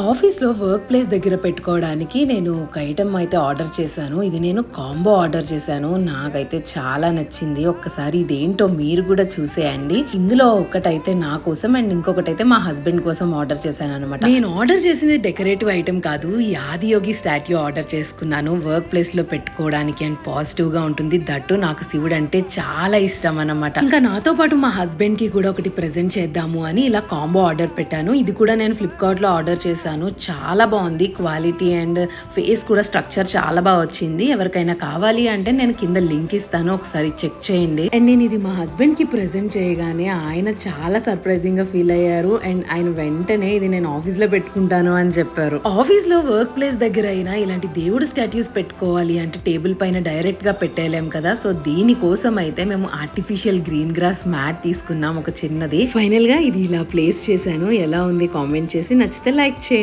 ఆఫీస్‌లో work place దగ్గర పెట్టుకోవడానికి నేను ఒక ఐటెమ్ అయితే ఆర్డర్ చేశాను. ఇది నేను కాంబో ఆర్డర్ చేశాను. నాకైతే చాలా నచ్చింది. ఒక్కసారి ఇదేంటో మీరు కూడా చూసేయండి. ఇందులో ఒకటైతే నా కోసం అండ్ ఇంకొకటైతే మా హస్బెండ్ కోసం ఆర్డర్ చేశాననమాట. నేను ఆర్డర్ చేసింది డెకరేటివ్ ఐటెమ్ కాదు. ఈ ఆదియోగి స్టాట్యూ ఆర్డర్ చేసుకున్నాను. వర్క్ ప్లేస్‌లో పెట్టుకోవడానికి అండ్ పాజిటివ్‌గా ఉంటుంది. దట్టు నాకు శివుడు అంటే చాలా ఇష్టం అన్నమాట. ఇంకా నాతో పాటు మా హస్బెండ్‌కి కూడా ఒకటి ప్రెజెంట్ చేద్దాము అని ఇలా కాంబో ఆర్డర్ పెట్టాను. ఇది కూడా నేను ఫ్లిప్‌కార్ట్‌లో ఆర్డర్ చేశాను. చాలా బాగుంది. క్వాలిటీ అండ్ ఫేస్ కూడా స్ట్రక్చర్ చాలా బాగా వచ్చింది. ఎవరికైనా కావాలి అంటే నేను కింద లింక్ ఇస్తాను, ఒకసారి చెక్ చేయండి. అండ్ నేను ఇది మా హస్బెండ్ కి ప్రెజెంట్ చేయగానే ఆయన చాలా సర్ప్రైజింగ్ గా ఫీల్ అయ్యారు. అండ్ ఆయన వెంటనే ఇది నేను ఆఫీస్ లో పెట్టుకుంటాను అని చెప్పారు. ఆఫీస్ లో వర్క్ ప్లేస్ దగ్గర అయినా ఇలాంటి దేవుడు స్టాట్యూస్ పెట్టుకోవాలి అంటే టేబుల్ పైన డైరెక్ట్ గా పెట్టేయలేం కదా. సో దీనికోసం అయితే మేము ఆర్టిఫిషియల్ గ్రీన్ గ్రాస్ మ్యాట్ తీసుకున్నాం, ఒక చిన్నది. ఫైనల్ గా ఇది ఇలా ప్లేస్ చేశాను. ఎలా ఉంది కామెంట్ చేసి, నచ్చితే లైక్ చేయండి.